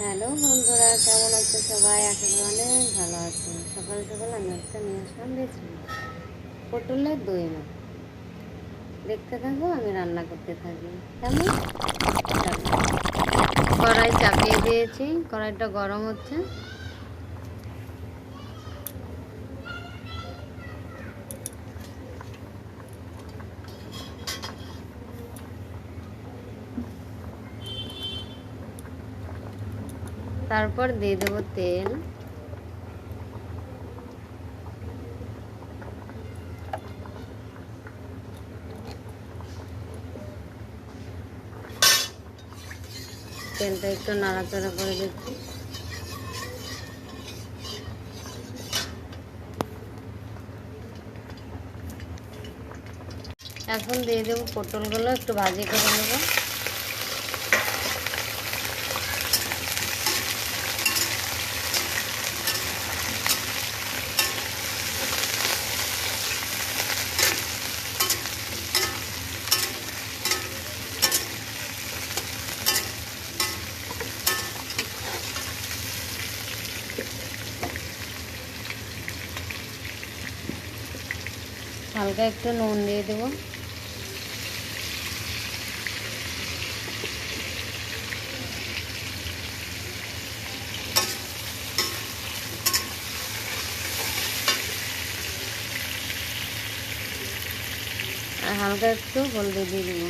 Hello বন্ধুরা, কেমন আছে সবাই? আশা করি অনেক ভালো আছে। সকাল সকাল আমি একটা নিয়ে আসলাম রেসিপি, পটলের দই মাখ। দেখতে থাকো, আমি রান্না করতে থাকি। কেমন? চলো। কড়াই চাপিয়ে দিয়েছি, কড়াইটা গরম হচ্ছে। তারপর দিয়ে দেবো তেল। তেলটা একটু নাড়াচাড়া করে দিচ্ছি। এখন দিয়ে দেবো পটলগুলো, একটু ভাজি করে নেব। হালকা একটু নুন দিয়ে দেবো। আর হালকা একটু হলদি দিয়ে দেবো।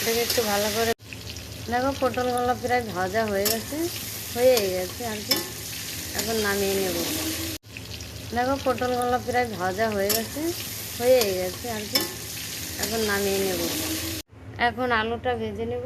এটাকে একটু ভালো করে দেখো, পটলগুলো প্রায় ভাজা হয়ে গেছে আর কি। এখন নামিয়ে নেব। দেখো, পটলগুলো প্রায় ভাজা হয়ে গেছে আর কি। এখন নামিয়ে নেব। এখন আলুটা ভেজে নেব।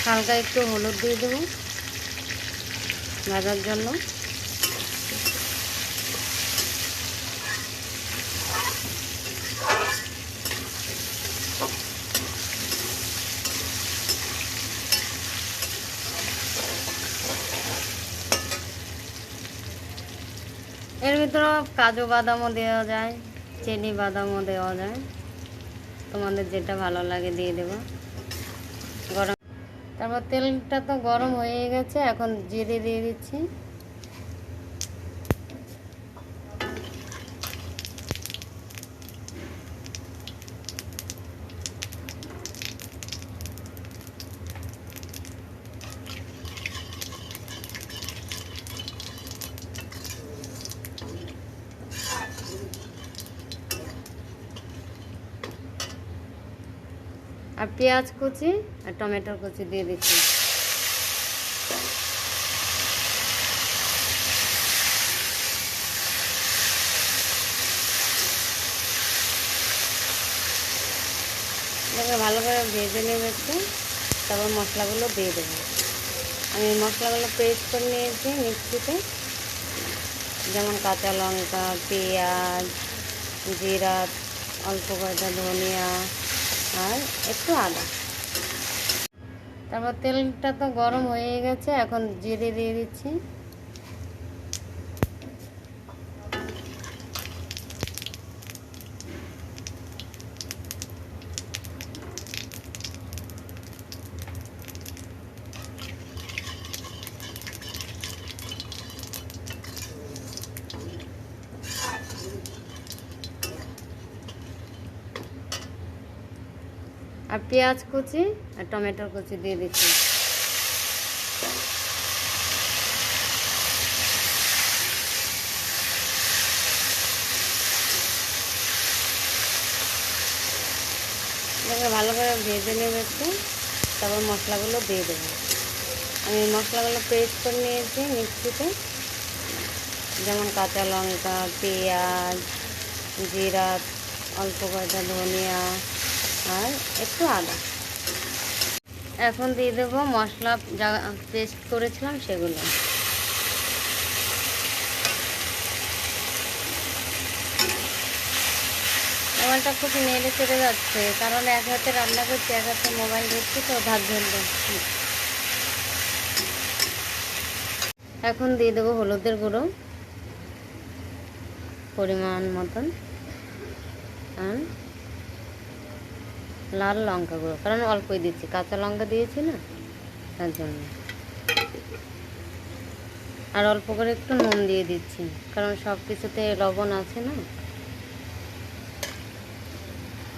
হালকা একটু হলুদ দিয়ে দেবো ভাজার জন্য। এর ভিতরে কাজু বাদামও দেওয়া যায়, চিনি বাদামও দেওয়া যায়, তোমাদের যেটা ভালো লাগে দিয়ে দেবো। গরম, তারপর তেলটা তো গরম হয়ে গেছে, এখন জিরে দিয়ে দিচ্ছি। আর পেঁয়াজ কুচি আর টমেটোর কুচি দিয়ে দিচ্ছি। এটাকে ভালো করে ভেজে নেব একটু, তারপর মশলাগুলো দিয়ে দেবো। আমি মশলাগুলো পেস্ট করে নিয়েছি মিক্সিতে, যেমন কাঁচা লঙ্কা, পেঁয়াজ, জিরা, অল্প কয়টা ধনিয়া আর একটু আদা। তারপর তেলটা তো গরম হয়ে গেছে, এখন জিরে দিয়ে দিচ্ছি। আর পেঁয়াজ কুচি আর টমেটোর কুচি দিয়ে দিচ্ছি। এটাকে ভালো করে ভেজে নেব একটু, তারপর মশলাগুলো দিয়ে দেবো। আমি মশলাগুলো পেস্ট করে নিয়েছি মিক্সিতে, যেমন কাঁচা লঙ্কা, পেঁয়াজ, জিরা, অল্প কয়টা ধনিয়া আর একটু আদা। এখন দিয়ে দেবো মশলা যা পেস্ট করেছিলাম সেগুলো। মোবাইলটা খুব নেড়ে চেড়ে যাচ্ছে, কারণ এক হাতে রান্না করছি, এক হাতে মোবাইল ধরছি, তো ভাত ধরবো। এখন দিয়ে দেবো হলুদের গুঁড়ো পরিমাণ মতন, আর লাল লঙ্কা গুঁড়ো, কারণ অল্পই দিচ্ছি, কাঁচা লঙ্কা দিয়েছি না, তার জন্য। আর অল্প করে একটু নুন দিয়ে দিচ্ছি, কারণ সব কিছুতে লবণ আছে না,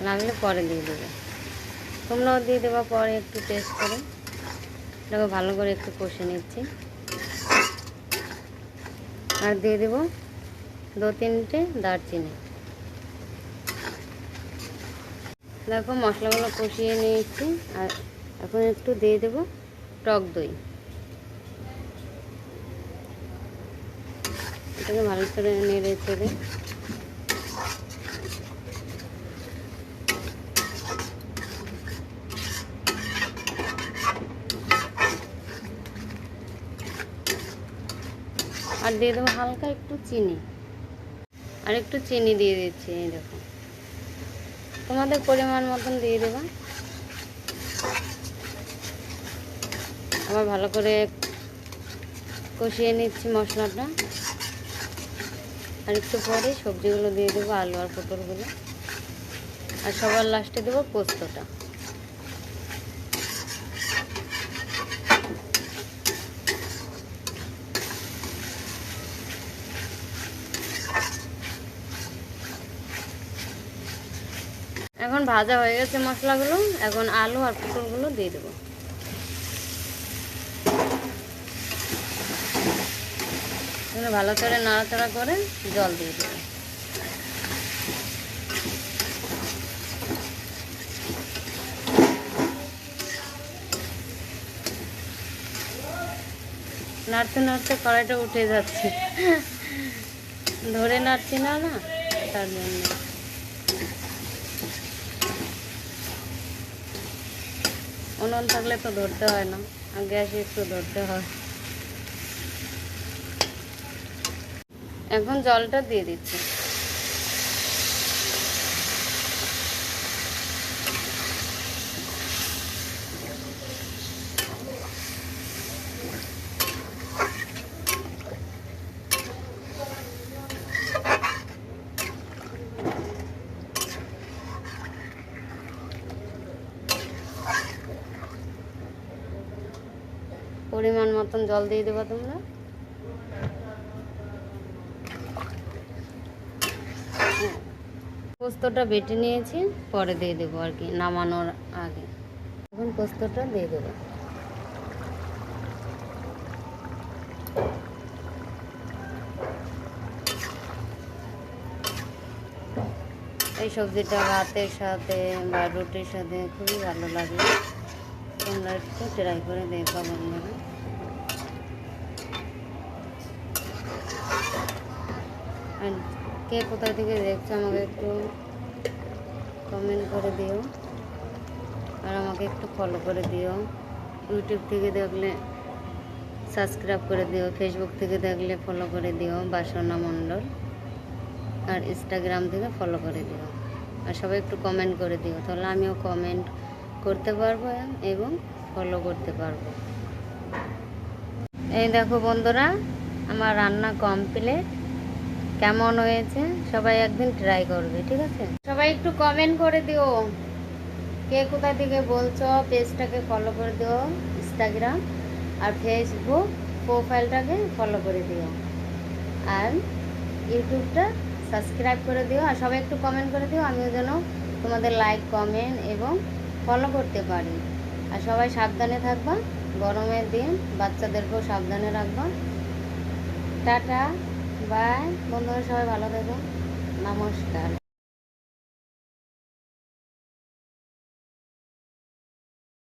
লাগলে পরে দিয়ে দেবে। তোমরাও দিয়ে দেবা পরে একটু টেস্ট করে। এটাকে ভালো করে একটু কষে নিচ্ছি। আর দিয়ে দেবো 2-3টে দারচিনি। দেখো মশলাগুলো কষিয়ে নিয়েছি। আর এখন একটু দিয়ে দেবো টক দই। এটাকে ভালো করে নেড়ে চেড়ে আর দিয়ে দেবো হালকা একটু চিনি। আর একটু চিনি দিয়ে দিচ্ছি, এই দেখো, তোমাদের পরিমাণ মতন দিয়ে দেবা। আবার ভালো করে কষিয়ে নিচ্ছি মশলাটা। আর একটু পরে সবজিগুলো দিয়ে দেবো, আলু আর পটলগুলো। আর সবার লাস্টে দেবো পোস্তটা। এখন ভাজা হয়ে গেছে মশলাগুলো, এখন আলু আর পটলগুলো দিয়ে দেবো। ভালো করে নাড়াচাড়া করে জল দিয়ে দেবো। নাড়তে নাড়তে কড়াইটা উঠে যাচ্ছে, ধরে নাড়ছি না, তার জন্য। উনুন থাকলে তো ধরতে হয় না, আর গ্যাসে একটু ধরতে হয়। এখন জলটা দিয়ে দিচ্ছি। পরিমাণ মতন জল দিয়ে দেবো তোমরা। পোস্তটা বেটে নিয়েছি, পরে দিয়ে দেবো আর কি, নামানোর আগে। এখন পোস্তটা দিয়ে দেবো। এই সবজিটা ভাতের সাথে বা রুটির সাথে খুবই ভালো লাগে। তোমরা একটু ট্রাই করে দেখো বন্ধুরা। আর কে কোথা থেকে দেখছো আমাকে একটু কমেন্ট করে দিও, আর আমাকে একটু ফলো করে দিও। ইউটিউব থেকে দেখলে সাবস্ক্রাইব করে দিও, ফেসবুক থেকে দেখলে ফলো করে দিও বাসনা মণ্ডল, আর ইনস্টাগ্রাম থেকে ফলো করে দিও। আর সবাই একটু কমেন্ট করে দিও, তাহলে আমিও কমেন্ট করতে পারবো এবং ফলো করতে পারবো। এই দেখো বন্ধুরা, আমার রান্না কমপ্লিট। কেমন হয়েছে সবাই একদিন ট্রাই করবে, ঠিক আছে? সবাই একটু কমেন্ট করে দিও, কে কোথা থেকে বলছো। পেজটাকে ফলো করে দিও ইনস্টাগ্রাম, আর ফেসবুক প্রোফাইলটাকে ফলো করে দিও, আর ইউটিউবটা সাবস্ক্রাইব করে দিও। আর সবাই একটু কমেন্ট করে দিও, আমিও যেন তোমাদের লাইক, কমেন্ট এবং ফলো করতে পারি। আর সবাই সাবধানে থাকবা, গরমের দিন, বাচ্চাদেরকেও সাবধানে রাখবা। টাটা, বাই বন্ধুরা, সবাই ভালো থেকো, নমস্কার।